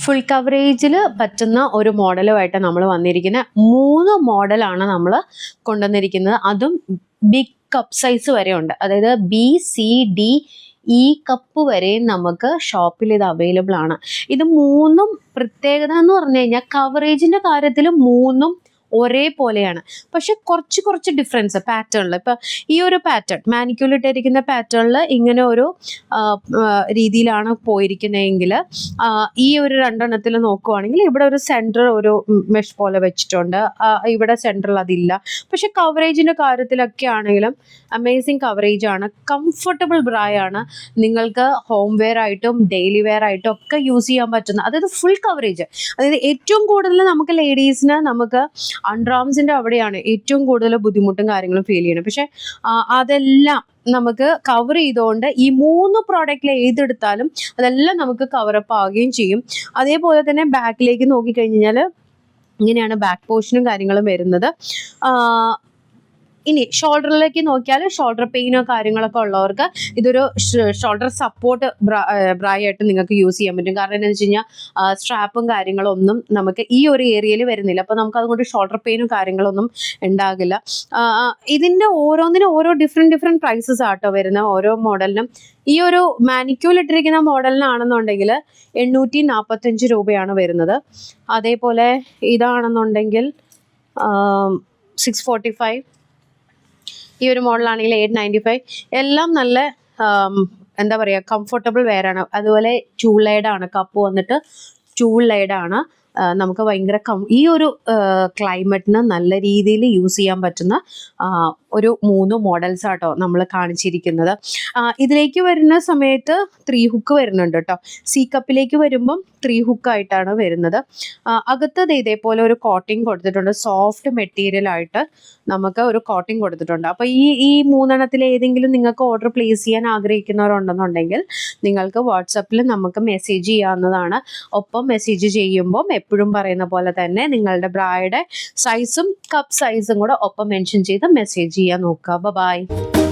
Full കവറേജിൽ പറ്റുന്ന ഒരു മോഡലുമായിട്ട് നമ്മൾ വന്നിരിക്കുന്ന 3 മോഡലാണ് നമ്മൾ കൊണ്ടുവന്നിരിക്കുന്നത്. അതും ബിഗ് കപ്പ് സൈസ് വരെ ഉണ്ട്. അതായത് BCDE കപ്പ് വരെയും നമുക്ക് ഷോപ്പിൽ ഇത് അവൈലബിൾ ആണ്. ഇത് 3ഉം പ്രത്യേകത എന്ന് പറഞ്ഞു കഴിഞ്ഞാൽ കവറേജിന്റെ കാര്യത്തിൽ 3ഉം ഒരേപോലെയാണ്. പക്ഷെ കുറച്ച് ഡിഫറൻസ് പാറ്റേണിൽ. ഇപ്പം ഈ ഒരു പാറ്റേൺ മാനിക്യൂലിട്ടിരിക്കുന്ന പാറ്റേണിൽ ഇങ്ങനെ ഒരു രീതിയിലാണ് പോയിരിക്കുന്നതെങ്കിൽ ഈ ഒരു 2എണ്ണത്തിൽ നോക്കുവാണെങ്കിൽ ഇവിടെ ഒരു സെൻറ്റർ ഒരു മെഷ് പോലെ വെച്ചിട്ടുണ്ട്. ഇവിടെ സെൻറ്ററിൽ അതില്ല. പക്ഷെ കവറേജിൻ്റെ കാര്യത്തിലൊക്കെ ആണെങ്കിലും അമേസിങ് കവറേജ് ആണ്. കംഫർട്ടബിൾ ബ്രായാണ്. നിങ്ങൾക്ക് ഹോം വെയർ ആയിട്ടും ഡെയിലി വെയർ ആയിട്ടും ഒക്കെ യൂസ് ചെയ്യാൻ പറ്റുന്ന, അതായത് ഫുൾ കവറേജ്. അതായത് ഏറ്റവും കൂടുതൽ നമുക്ക് ലേഡീസിന് നമുക്ക് അണ്ടർആംസിൻ്റെ അവിടെയാണ് ഏറ്റവും കൂടുതൽ ബുദ്ധിമുട്ടും കാര്യങ്ങളും ഫീൽ ചെയ്യണം. പക്ഷെ അതെല്ലാം നമുക്ക് കവർ ചെയ്തുകൊണ്ട് ഈ 3 പ്രോഡക്റ്റിൽ ഏതെടുത്താലും അതെല്ലാം നമുക്ക് കവറപ്പ് ആവുകയും ചെയ്യും. അതേപോലെ തന്നെ ബാക്കിലേക്ക് നോക്കിക്കഴിഞ്ഞാൽ ഇങ്ങനെയാണ് ബാക്ക് പോർഷനും കാര്യങ്ങളും വരുന്നത്. ഇനി ഷോൾഡറിലേക്ക് നോക്കിയാൽ ഷോൾഡർ പെയിനോ കാര്യങ്ങളൊക്കെ ഉള്ളവർക്ക് ഇതൊരു ഷോൾഡർ സപ്പോർട്ട് ബ്രായായിട്ട് നിങ്ങൾക്ക് യൂസ് ചെയ്യാൻ പറ്റും. കാരണം എന്താണെന്ന് വെച്ച് കഴിഞ്ഞാൽ സ്ട്രാപ്പും കാര്യങ്ങളൊന്നും നമുക്ക് ഈ ഒരു ഏരിയയിൽ വരുന്നില്ല. അപ്പോൾ നമുക്ക് അതുകൊണ്ട് ഷോൾഡർ പെയിനും കാര്യങ്ങളൊന്നും ഉണ്ടാകില്ല. ഇതിൻ്റെ ഓരോന്നിനും ഓരോ ഡിഫറെൻറ്റ് പ്രൈസസ് ആട്ടോ വരുന്ന ഓരോ മോഡലിനും. ഈ ഒരു മാനിക്യൂർ ഇട്ടിരിക്കുന്ന മോഡലിനാണെന്നുണ്ടെങ്കിൽ 845 രൂപയാണ് വരുന്നത്. അതേപോലെ ഇതാണെന്നുണ്ടെങ്കിൽ 645. ഈ ഒരു മോഡലാണെങ്കിൽ 895. എല്ലാം നല്ല എന്താ പറയുക കംഫർട്ടബിൾ വെയറാണ്. അതുപോലെ ടൂൾ ലെയർഡാണ്. കപ്പ് വന്നിട്ട് ടൂൾ ലെയർഡാണ്. നമുക്ക് ഭയങ്കര ഈ ഒരു ക്ലൈമറ്റിന് നല്ല രീതിയിൽ യൂസ് ചെയ്യാൻ പറ്റുന്ന ഒരു 3 മോഡൽസ് ആട്ടോ നമ്മൾ കാണിച്ചിരിക്കുന്നത്. ഇതിലേക്ക് വരുന്ന സമയത്ത് 3 ഹുക്ക് വരുന്നുണ്ട് കേട്ടോ. സി കപ്പിലേക്ക് വരുമ്പം 3 ഹുക്കായിട്ടാണ് വരുന്നത്. അകത്ത് ഇതേപോലെ ഒരു കോട്ടിങ് കൊടുത്തിട്ടുണ്ട്. സോഫ്റ്റ് മെറ്റീരിയൽ ആയിട്ട് നമുക്ക് ഒരു കോട്ടിങ് കൊടുത്തിട്ടുണ്ട്. അപ്പോൾ ഈ 3എണ്ണത്തിൽ ഏതെങ്കിലും നിങ്ങൾക്ക് ഓർഡർ പ്ലേസ് ചെയ്യാൻ ആഗ്രഹിക്കുന്നവരുണ്ടെന്നുണ്ടെങ്കിൽ നിങ്ങൾക്ക് വാട്സപ്പിൽ നമുക്ക് മെസ്സേജ് ചെയ്യാവുന്നതാണ്. ഒപ്പം മെസ്സേജ് ചെയ്യുമ്പം എപ്പോഴും പറയുന്ന പോലെ തന്നെ നിങ്ങളുടെ ബ്രായുടെ സൈസും കപ്പ് സൈസും കൂടെ ഒപ്പം മെൻഷൻ ചെയ്ത് മെസ്സേജ് ചെയ്യാൻ നോക്കുക. ബൈ.